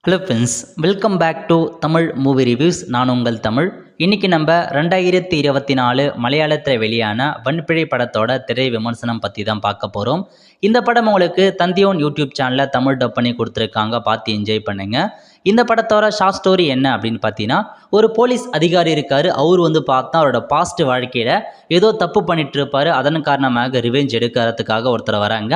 Hello friends, welcome back to Tamil movie reviews. நான் உங்கள் தமிழ். இன்றைக்கி நம்ம 2024 மலையாளத்தில் வெளியான வன்பிழை படத்தோட திரை விமர்சனம் பற்றி தான் பார்க்க போகிறோம். இந்த படம் உங்களுக்கு தந்தியோன் யூடியூப் சேனலில் தமிழ் டப் பண்ணி கொடுத்துருக்காங்க, பார்த்து என்ஜாய் பண்ணுங்கள். இந்த படத்தோட ஷார்ட் ஸ்டோரி என்ன அப்படின்னு பார்த்தீங்கன்னா, ஒரு போலீஸ் அதிகாரி இருக்கார். அவர் பார்த்தா அவரோட பாஸ்ட் வாழ்க்கையில் ஏதோ தப்பு பண்ணிட்டு இருப்பார். அதன் காரணமாக ரிவெஞ்ச் எடுக்கிறதுக்காக ஒருத்தர் வராங்க.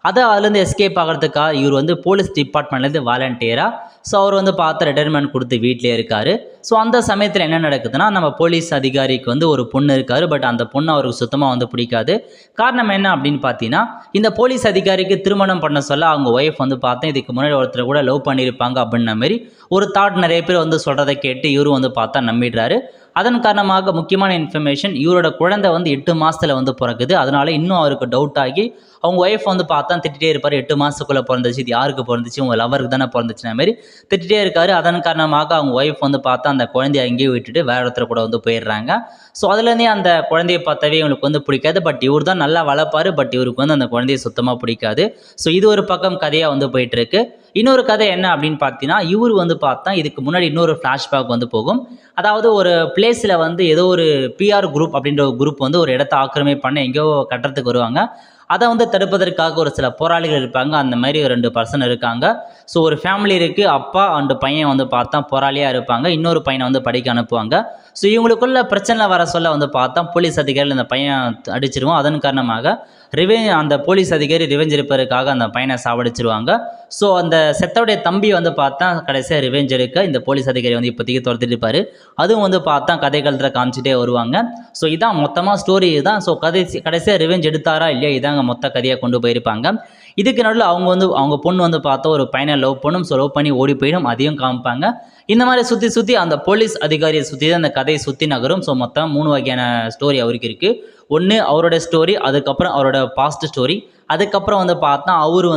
அதுலேருந்து எஸ்கேப் ஆகிறதுக்காக இவர் போலீஸ் டிபார்ட்மெண்ட்லேருந்து வாலண்டியராக அவர் பார்த்து ரிட்டைர்மெண்ட் கொடுத்து வீட்டிலே இருக்கார். ஸோ அந்த சமயத்தில் என்ன நடக்குதுன்னா, நம்ம போலீஸ் அதிகாரிக்கு ஒரு பொண்ணு இருக்கார். பட் அந்த பொண்ணு அவருக்கு சுத்தமாக பிடிக்காது. காரணம் என்ன அப்படின்னு பார்த்தீங்கன்னா, இந்த போலீஸ் அதிகாரிக்கு திருமணம் பண்ண சொல்ல அவங்க ஒய்ஃப் பார்த்தா இதுக்கு முன்னாடி ஒருத்தர் கூட லவ் பண்ணியிருப்பாங்க அப்படின்ன மாதிரி ஒரு தாட் நிறைய பேர் சொல்கிறத கேட்டு இவரும் பார்த்தா நம்பிடுறாரு. அதன் காரணமாக முக்கியமான இன்ஃபர்மேஷன், இவரோட குழந்தை 8 மாதத்தில் பிறகுது. அதனால இன்னும் அவருக்கு டவுட் ஆகி அவங்க ஒய்ஃப் பார்த்தா திட்டிகிட்டே இருப்பார். 8 மாதத்துக்குள்ளே பிறந்துச்சு, இது யாருக்கு பிறந்துச்சு, உங்கள் லவருக்கு தானே பிறந்துச்சுன மாதிரி திட்டிகிட்டே இருக்காரு. அதன் காரணமாக அவங்க ஒய்ஃப் பார்த்தா அந்த குழந்தைய அங்கேயே விட்டுட்டு வேற ஒருத்தர் கூட போயிடுறாங்க. ஸோ அதுலேருந்தே அந்த குழந்தையை பார்த்தாவே இவங்களுக்கு பிடிக்காது. பட் இவர் தான் நல்லா வளர்ப்பார். பட் இவருக்கு அந்த குழந்தையை சுத்தமாக பிடிக்காது. ஸோ இது ஒரு பக்கம் கதையாக போயிட்டுருக்கு. இன்னொரு கதை என்ன அப்படின்னு பார்த்தீங்கன்னா, இவர் பார்த்தா இதுக்கு முன்னாடி இன்னொரு ஃப்ளாஷ்பேக் போகும். அதாவது ஒரு பிளேஸில் ஏதோ ஒரு பிஆர் குரூப் அப்படின்ற ஒரு குரூப் ஒரு இடத்த ஆக்கிரமிப்பு பண்ண எங்கேயோ கட்டுறதுக்கு வருவாங்க. அதை தடுப்பதற்காக ஒரு சில போராளிகள் இருப்பாங்க. அந்த மாதிரி 2 பர்சன் இருக்காங்க. ஸோ ஒரு ஃபேமிலி இருக்குது. அப்பா அண்டு பையன் பார்த்தா போராளியாக இருப்பாங்க. இன்னொரு பையனை படிக்க அனுப்புவாங்க. ஸோ இவங்களுக்குள்ள பிரச்சனை வர சொல்ல பார்த்தா போலீஸ் அதிகாரிகள் அந்த பையன் அடிச்சிருவோம். அதன் காரணமாக அந்த போலீஸ் அதிகாரி ரிவெஞ்ச் எடுப்பதற்காக அந்த பையனை சாவடிச்சிருவாங்க. ஸோ அந்த செத்தோடைய தம்பி பார்த்தா கடைசியாக ரிவெஞ்ச் எடுக்க இந்த போலீஸ் அதிகாரி இப்போதைக்கு துரத்திட்டு இருப்பார். அதுவும் பார்த்தா கதைகளத்தில் காமிச்சிட்டே வருவாங்க. ஸோ இதான் மொத்தமாக ஸ்டோரி தான். ஸோ கடைசியாக ரிவெஞ்ச் எடுத்தாரா இல்லையா, இதாங்க மொத்த கதையாக கொண்டு போயிருப்பாங்க. இதுக்கு நடுவில் அவங்க பொண்ணு பார்த்தா ஒரு பையனை லவ் பண்ணும். ஸோ லவ் பண்ணி ஓடி போயிடும், அதையும் காமிப்பாங்க. இந்த மாதிரி சுற்றி அந்த போலீஸ் அதிகாரியை சுற்றி தான் அந்த கதையை சுற்றி நகரும். ஸோ மொத்தம் 3 வகையான ஸ்டோரி அவருக்கு இருக்குது. ஒன்று அவரோட ஸ்டோரி, அதுக்கப்புறம் அவரோட பாஸ்ட் ஸ்டோரி, அதுக்கப்புறம் பார்த்தா அவர்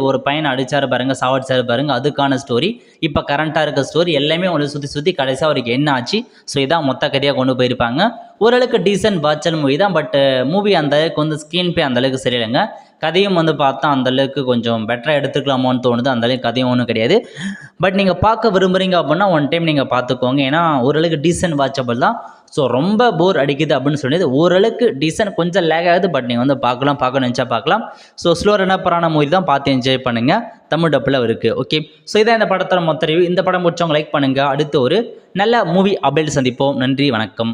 ஒரு பையனை அடித்தார் பாருங்க, சாவடிச்சார் பாருங்க, அதுக்கான ஸ்டோரி, இப்போ கரண்ட்டாக இருக்க ஸ்டோரி, எல்லாமே சுற்றி கடைசியாக அவருக்கு என்ன ஆச்சு. ஸோ இதான் மொத்த கதையாக கொண்டு போயிருப்பாங்க. ஓரளவுக்கு டீசென்ட் வாட்சல் மூவி தான். பட் மூவி அந்தளவுக்கு ஸ்க்ரீன் பிளே அந்தளவுக்கு சரியில்லைங்க. கதையும் பார்த்தா அந்தளவுக்கு கொஞ்சம் பெட்டராக எடுத்துக்கலாமோன்னு தோணுது. அந்தளவுக்கு கதையும் ஒன்றும் கிடையாது. பட் நீங்கள் பார்க்க விரும்புகிறீங்க அப்படின்னா ஒன் டைம் நீங்கள் பார்த்துக்கோங்க. ஏன்னா ஓரளவுக்கு டீசென்ட் வாட்சபிள் தான். ஸோ ரொம்ப போர் அடிக்குது அப்படின்னு சொன்னது ஓரளவுக்கு டீசென்ட், கொஞ்சம் லேக் ஆகுது. பட் நீங்கள் பார்க்க நினச்சா பார்க்கலாம். ஸோ ஸ்லோ ரன்னப்பரான மூவி தான், பார்த்து என்ஜாய் பண்ணுங்கள். தமிழ் டப்பில் இருக்குது. ஓகே, ஸோ இதான் இந்த படத்தோட மொத்த ரிவ்யூ. இந்த படம் பிடிச்சவங்க லைக் பண்ணுங்கள். அடுத்து ஒரு நல்ல மூவி அப்டேட் சந்திப்போம். நன்றி, வணக்கம்.